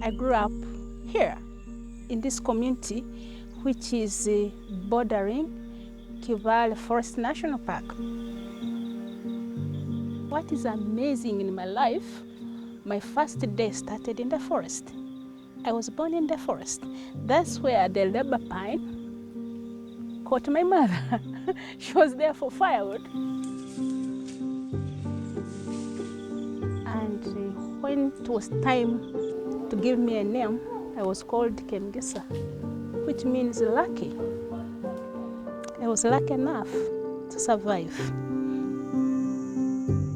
I grew up here in this community, which is bordering Kibale Forest National Park. What is amazing in my life, my first day started in the forest. I was born in the forest. That's where the labor pine caught my mother. She was there for firewood. And when it was time to give me a name, I was called Kemgisa, which means lucky. I was lucky enough to survive.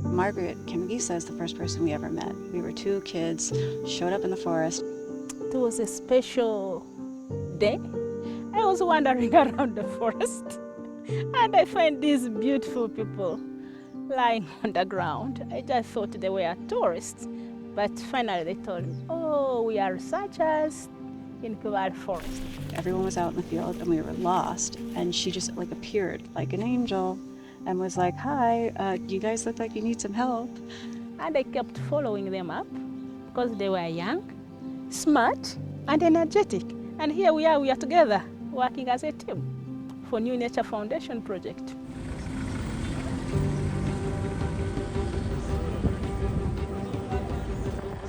Margaret Kimagisa is the first person we ever met. We were two kids, showed up in the forest. It was a special day. I was wandering around the forest and I find these beautiful people lying on the ground. I just thought they were tourists, but finally they told me, oh, we are researchers in Kibale Forest. Everyone was out in the field and we were lost, and she just appeared like an angel and was like, hi, you guys look like you need some help. And I kept following them up because they were young, smart, and energetic. And here we are together working as a team for New Nature Foundation project.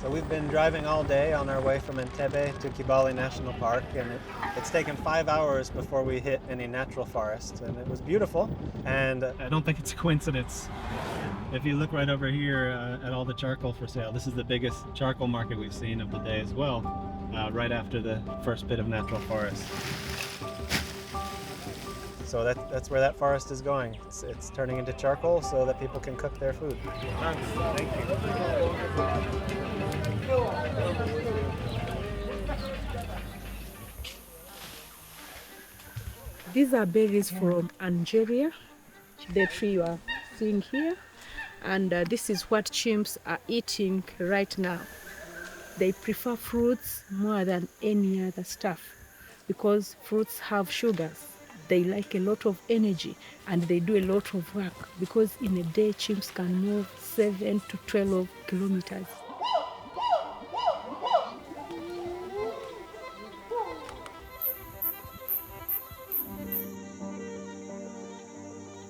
So we've been driving all day on our way from Entebbe to Kibale National Park, and it's taken 5 hours before we hit any natural forest, and it was beautiful. And I don't think it's a coincidence. If you look right over here at all the charcoal for sale, this is the biggest charcoal market we've seen of the day as well, right after the first bit of natural forest. so that's where that forest is going. It's turning into charcoal so that people can cook their food. Thank you. These are berries from Algeria, the tree you are seeing here, and this is what chimps are eating right now. They prefer fruits more than any other stuff because fruits have sugars. They like a lot of energy and they do a lot of work because in a day chimps can move 7 to 12 kilometers.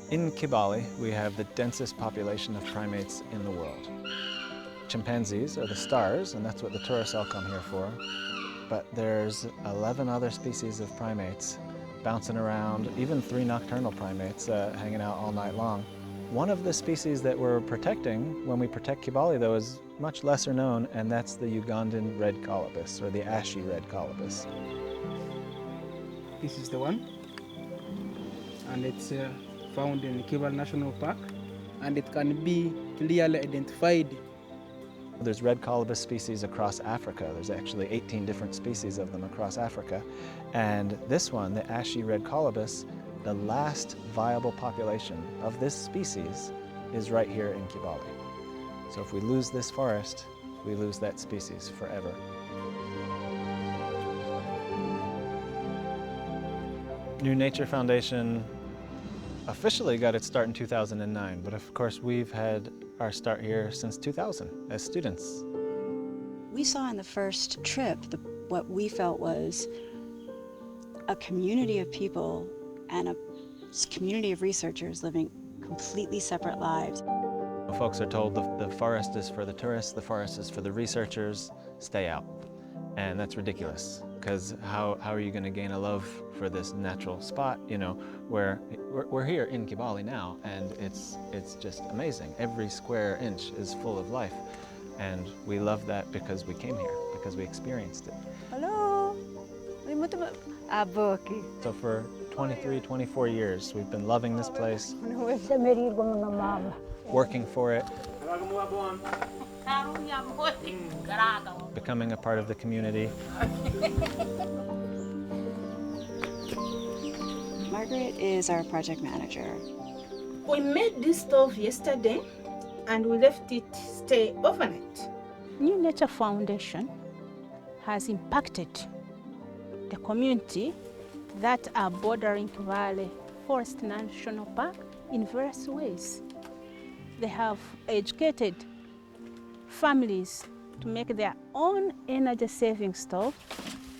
In Kibale, we have the densest population of primates in the world. Chimpanzees are the stars, and that's what the tourists all come here for. But there's 11 other species of primates bouncing around, even 3 nocturnal primates hanging out all night long. One of the species that we're protecting when we protect Kibale, though, is much lesser known, and that's the Ugandan red colobus, or the ashy red colobus. This is the one, and it's found in Kibale National Park, and it can be clearly identified. There's red colobus species across Africa. There's actually 18 different species of them across Africa. And this one, the ashy red colobus, the last viable population of this species is right here in Kibale. So if we lose this forest, we lose that species forever. New Nature Foundation officially got its start in 2009, but of course we've had our start here since 2000 as students. We saw in the first trip what we felt was a community of people and a community of researchers living completely separate lives. Folks are told the forest is for the tourists, the forest is for the researchers, stay out. And that's ridiculous, because how are you going to gain a love for this natural spot, you know, where we're here in Kibale now, and it's just amazing. Every square inch is full of life, and we love that because we came here, because we experienced it. Hello. So for 23, 24 years, we've been loving this place, working for it, becoming a part of the community. Margaret is our project manager. We made this stove yesterday and we left it stay overnight. New Nature Foundation has impacted the community that are bordering Kibale Forest National Park in various ways. They have educated families to make their own energy-saving stove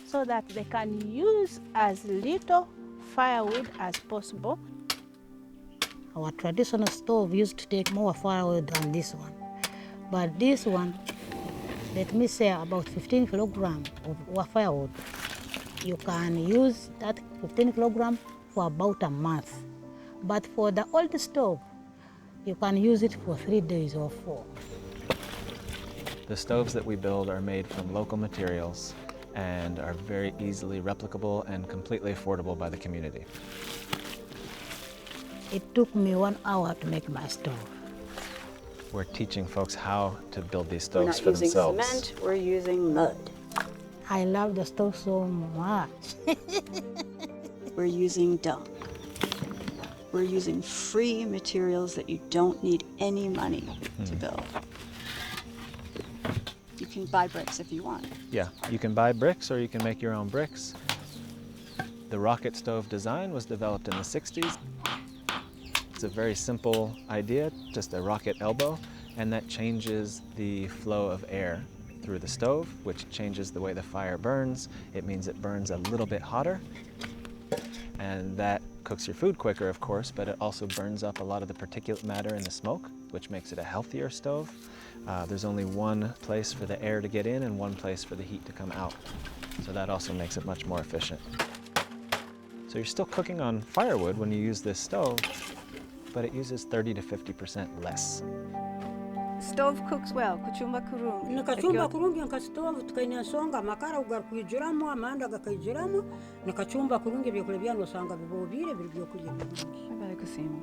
so that they can use as little firewood as possible. Our traditional stove used to take more firewood than this one. But this one, let me say about 15 kilograms of firewood. You can use that 15 kilograms for about a month. But for the old stove, you can use it for 3 days or 4. The stoves that we build are made from local materials and are very easily replicable and completely affordable by the community. It took me 1 hour to make my stove. We're teaching folks how to build these We're stoves not for using themselves. cement, we're using mud. I love the stove so much. We're using dung. We're using free materials that you don't need any money to build. You can buy bricks if you want. Yeah, you can buy bricks or you can make your own bricks. The rocket stove design was developed in the 60s. It's a very simple idea, just a rocket elbow, and that changes the flow of air through the stove, which changes the way the fire burns. It means it burns a little bit hotter, and that cooks your food quicker, of course, but it also burns up a lot of the particulate matter in the smoke, which makes it a healthier stove. There's only one place for the air to get in and one place for the heat to come out. So that also makes it much more efficient. So you're still cooking on firewood when you use this stove, but it uses 30 to 50% less. Stove cooks well, kachumba kurungi. Nikachumba kurungi nkasitovu tukainyasonga makara ugakwijiramo amanda gakaijiramo nikachumba kurungi byokule byano sanga bibobire biri byokulya birungi. Webale kusimu.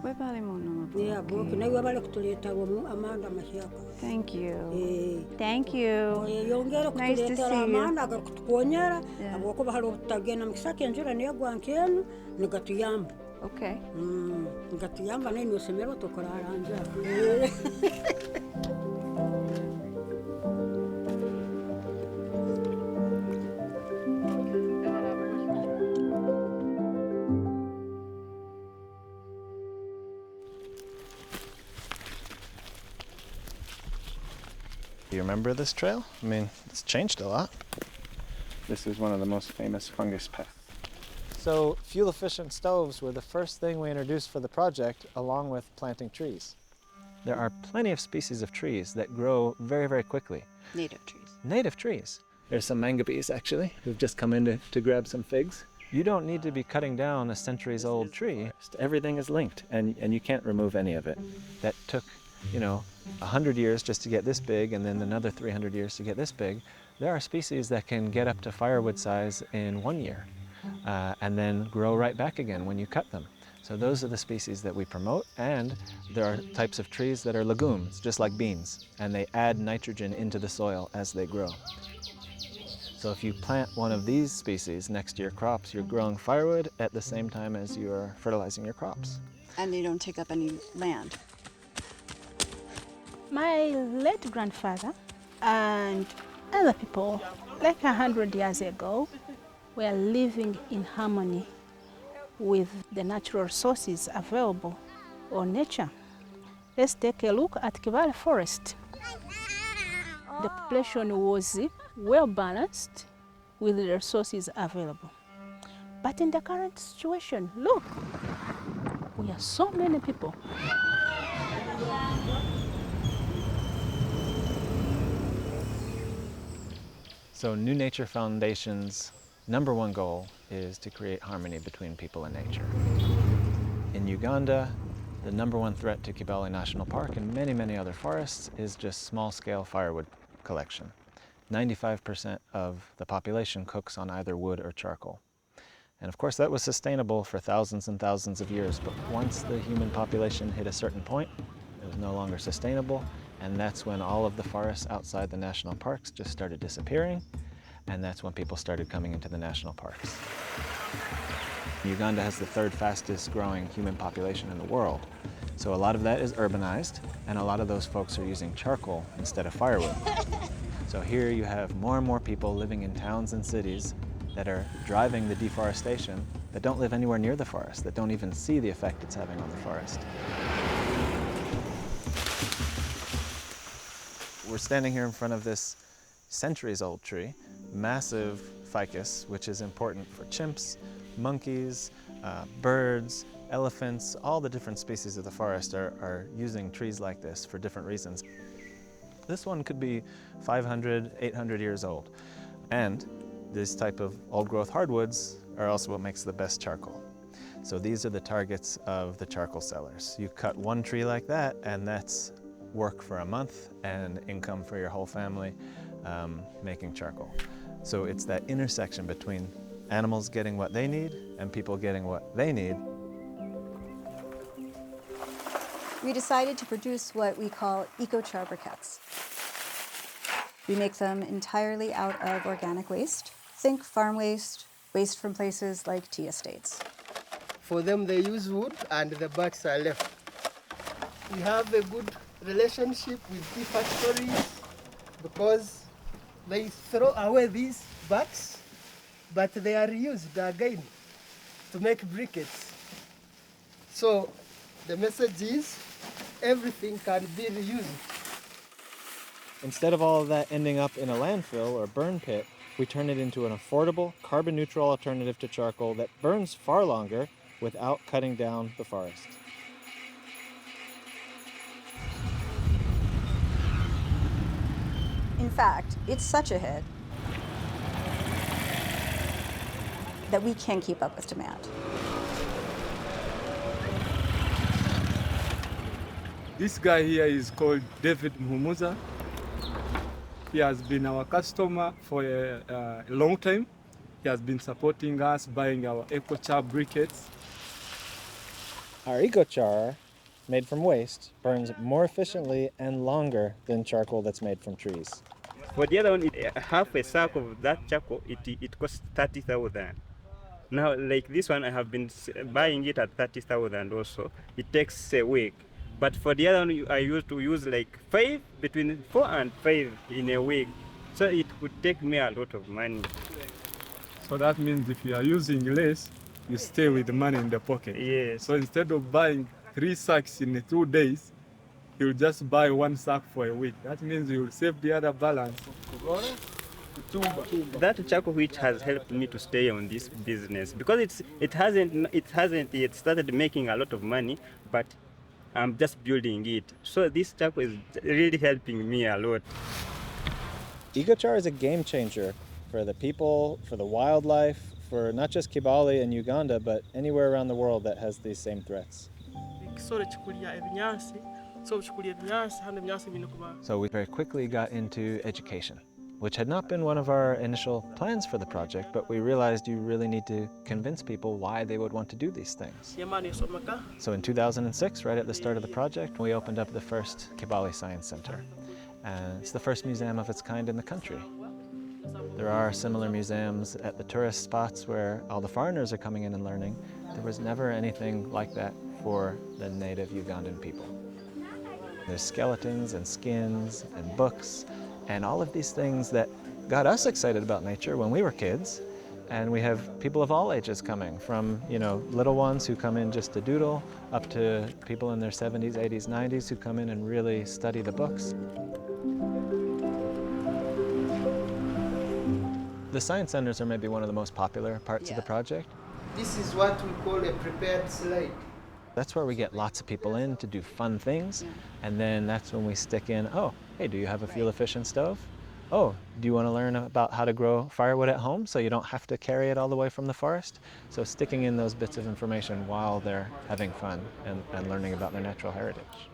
Webale muno. Yeah, boki nayo wabale kutuleta amanda mashyaka. Thank you. Thank you. Yongera kutuleta amanda gakutukonyera abokuba halo butagena mukisake njura niyo gwankenu nigatuyamba. Okay. Ngatuyamba nayo nosemero tokoraranja. Do you remember this trail? I mean, it's changed a lot. This is one of the most famous fungus pests. So fuel-efficient stoves were the first thing we introduced for the project, along with planting trees. There are plenty of species of trees that grow very, very quickly. Native trees. Native trees. There's some mangabees, actually, who've just come in to grab some figs. You don't need to be cutting down a centuries-old tree. Everything is linked, and you can't remove any of it. That took, 100 years just to get this big, and then another 300 years to get this big. There are species that can get up to firewood size in 1 year. And then grow right back again when you cut them. So those are the species that we promote, and there are types of trees that are legumes, just like beans, and they add nitrogen into the soil as they grow. So if you plant one of these species next to your crops, you're growing firewood at the same time as you're fertilizing your crops. And they don't take up any land. My late grandfather and other people, like 100 years ago, were living in harmony with the natural resources available on nature. Let's take a look at Kibale Forest. The population was well balanced with the resources available. But in the current situation, look, we are so many people. So New Nature Foundation's #1 goal is to create harmony between people and nature. In Uganda, the #1 threat to Kibale National Park and many, many other forests is just small-scale firewood collection. 95% of the population cooks on either wood or charcoal. And of course that was sustainable for thousands and thousands of years, but once the human population hit a certain point, it was no longer sustainable, and that's when all of the forests outside the national parks just started disappearing, and that's when people started coming into the national parks. Uganda has the 3rd fastest growing human population in the world. So a lot of that is urbanized, and a lot of those folks are using charcoal instead of firewood. So here you have more and more people living in towns and cities that are driving the deforestation, that don't live anywhere near the forest, that don't even see the effect it's having on the forest. We're standing here in front of this centuries-old tree, massive ficus, which is important for chimps, monkeys, birds, elephants. All the different species of the forest are using trees like this for different reasons. This one could be 500, 800 years old. And this type of old-growth hardwoods are also what makes the best charcoal. So these are the targets of the charcoal sellers. You cut one tree like that, and that's work for a month and income for your whole family making charcoal. So it's that intersection between animals getting what they need and people getting what they need. We decided to produce what we call eco-briquettes. We make them entirely out of organic waste. Think farm waste, waste from places like tea estates. For them, they use wood and the barks are left. We have a good relationship with tea factories because they throw away these barks, but they are used again to make briquettes. So the message is everything can be reused. Instead of all of that ending up in a landfill or burn pit, we turn it into an affordable, carbon-neutral alternative to charcoal that burns far longer without cutting down the forest. In fact, it's such a hit that we can't keep up with demand. This guy here is called David Muhumuza. He has been our customer for a long time. He has been supporting us, buying our eco-char briquettes. Our eco-char, made from waste, burns more efficiently and longer than charcoal that's made from trees. For the other one, half a sack of that charcoal, it costs 30,000. Now, like this one, I have been buying it at 30,000 also. It takes a week. But for the other one, I used to use like between 4 and 5 in a week. So it would take me a lot of money. So that means if you are using less, you stay with the money in the pocket. Yes. So instead of buying 3 sacks in 2 days, you'll just buy 1 sack for a week. That means you'll save the other balance. That charcoal which has helped me to stay on this business because it hasn't yet started making a lot of money, but I'm just building it. So this charcoal is really helping me a lot. Eco-char is a game changer for the people, for the wildlife, for not just Kibale and Uganda, but anywhere around the world that has these same threats. So we very quickly got into education, which had not been one of our initial plans for the project, but we realized you really need to convince people why they would want to do these things. So in 2006, right at the start of the project, we opened up the first Kibale Science Center. And it's the first museum of its kind in the country. There are similar museums at the tourist spots where all the foreigners are coming in and learning. There was never anything like that for the native Ugandan people. There's skeletons and skins and books and all of these things that got us excited about nature when we were kids. And we have people of all ages coming, from little ones who come in just to doodle, up to people in their 70s, 80s, 90s who come in and really study the books. The science centers are maybe one of the most popular parts of the project. This is what we call a prepared slate. That's where we get lots of people in to do fun things, and then that's when we stick in, oh, hey, do you have a fuel-efficient stove? Oh, do you want to learn about how to grow firewood at home so you don't have to carry it all the way from the forest? So sticking in those bits of information while they're having fun and learning about their natural heritage.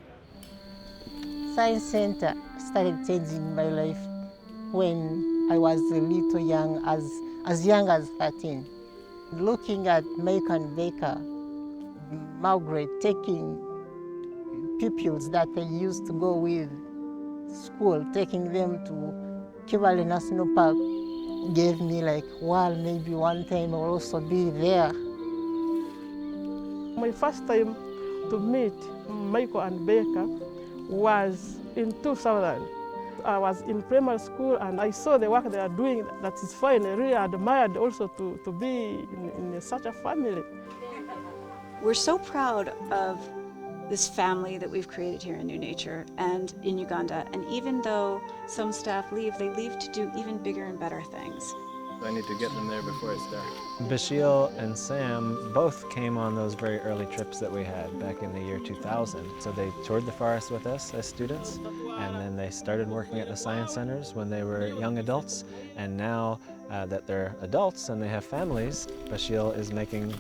Science Center started changing my life when I was a little young, as young as 13. Looking at Mike and Baker, Margaret taking pupils that they used to go with school, taking them to Kibale National Park, gave me like, well, maybe one time I'll also be there. My first time to meet Michael and Baker was in 2000. I was in primary school and I saw the work they are doing. That is fine. I really admired also to be in such a family. We're so proud of this family that we've created here in New Nature and in Uganda. And even though some staff leave, they leave to do even bigger and better things. I need to get them there before it's dark. Bashil and Sam both came on those very early trips that we had back in the year 2000. So they toured the forest with us as students, and then they started working at the science centers when they were young adults. And now that they're adults and they have families, Bashil is making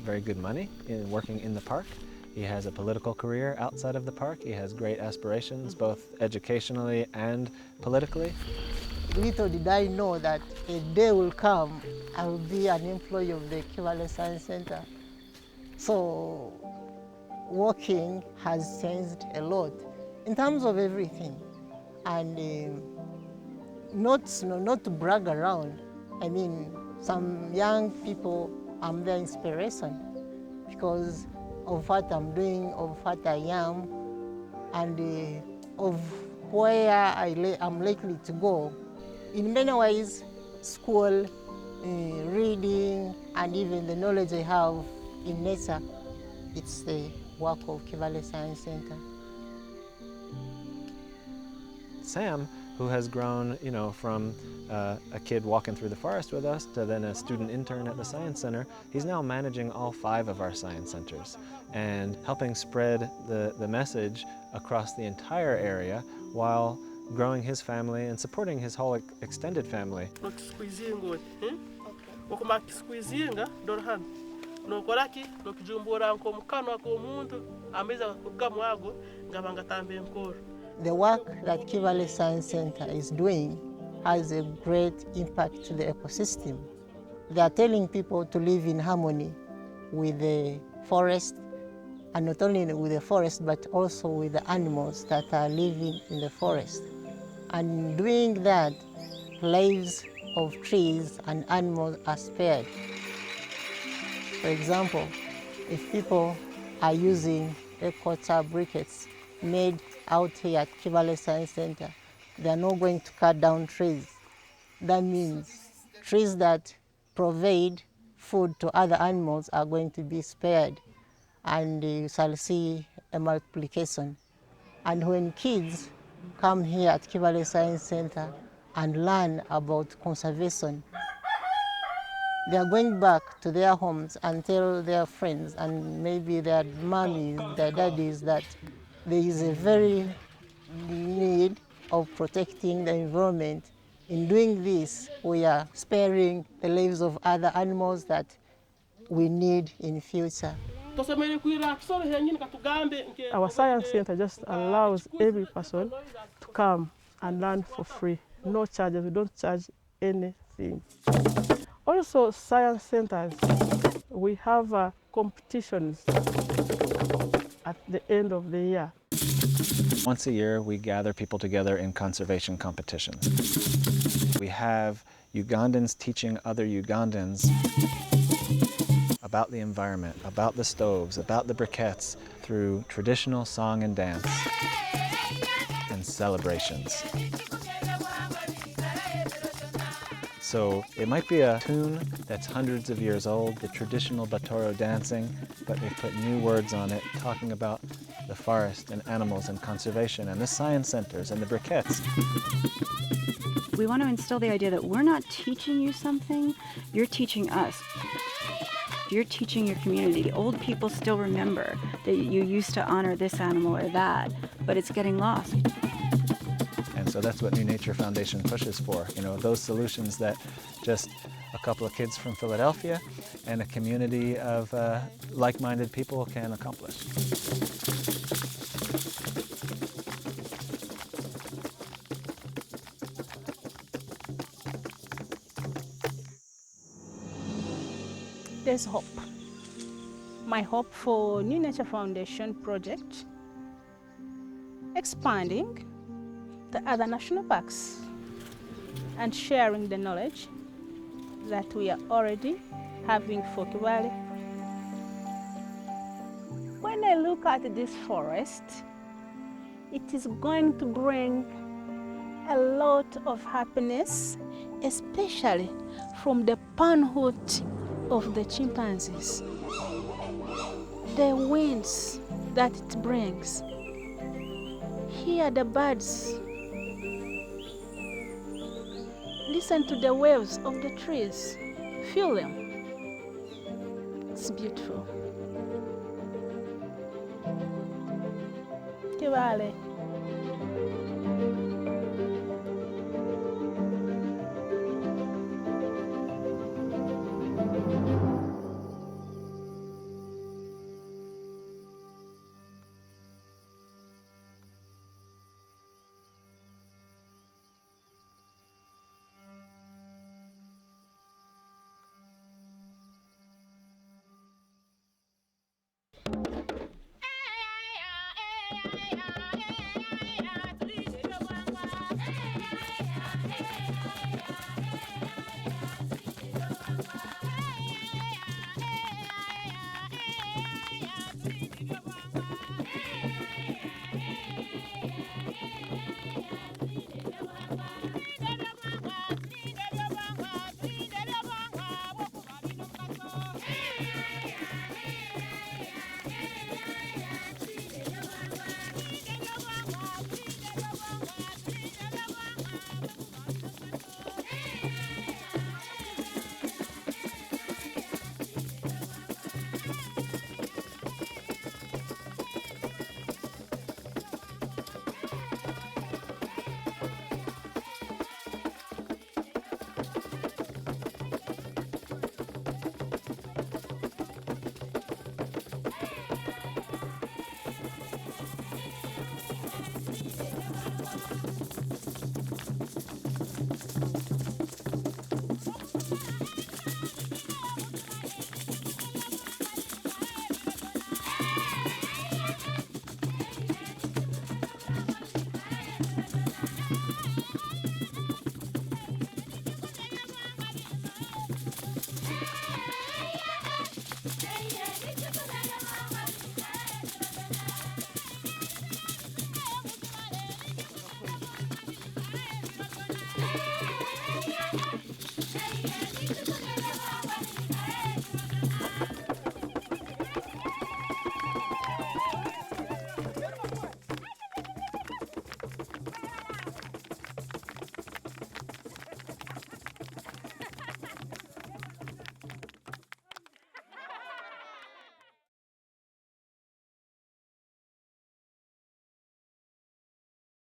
very good money working in the park. He has a political career outside of the park. He has great aspirations, both educationally and politically. Little did I know that a day will come, I will be an employee of the Kibale Science Center. So working has changed a lot in terms of everything. And not to brag around, I mean, some young people, I'm their inspiration because of what I'm doing, of what I am, and of where I'm likely to go. In many ways, school, reading, and even the knowledge I have in nature, it's the work of Kibale Science Center. Sam, who has grown, from a kid walking through the forest with us to then a student intern at the Science Center, he's now managing all 5 of our science centers and helping spread the message across the entire area while growing his family and supporting his whole extended family. The work that Kibale Science Center is doing has a great impact to the ecosystem. They are telling people to live in harmony with the forest, and not only with the forest, but also with the animals that are living in the forest. And doing that, lives of trees and animals are spared. For example, if people are using Eco-briquettes made out here at Kibale Science Center, they are not going to cut down trees. That means trees that provide food to other animals are going to be spared, and you shall see a multiplication. And when kids come here at Kibale Science Center and learn about conservation, they are going back to their homes and tell their friends and maybe their mommies, their daddies, that there is a very need of protecting the environment. In doing this, we are sparing the lives of other animals that we need in future. Our science center just allows every person to come and learn for free. No charges, we don't charge anything. Also, science centers, we have competitions at the end of the year. Once a year, we gather people together in conservation competitions. We have Ugandans teaching other Ugandans about the environment, about the stoves, about the briquettes, through traditional song and dance and celebrations. So it might be a tune that's hundreds of years old, the traditional Batoro dancing, but they put new words on it, talking about the forest and animals and conservation and the science centers and the briquettes. We want to instill the idea that we're not teaching you something, you're teaching us. You're teaching your community. The old people still remember that you used to honor this animal or that, but it's getting lost. And so that's what New Nature Foundation pushes for, those solutions that just a couple of kids from Philadelphia and a community of like-minded people can accomplish. There's hope. My hope for New Nature Foundation project expanding the other national parks and sharing the knowledge that we are already having for Kibale. When I look at this forest, it is going to bring a lot of happiness, especially from the parenthood of the chimpanzees. The winds that it brings. Hear the birds. Listen to the waves of the trees. Feel them. It's beautiful. Kibale.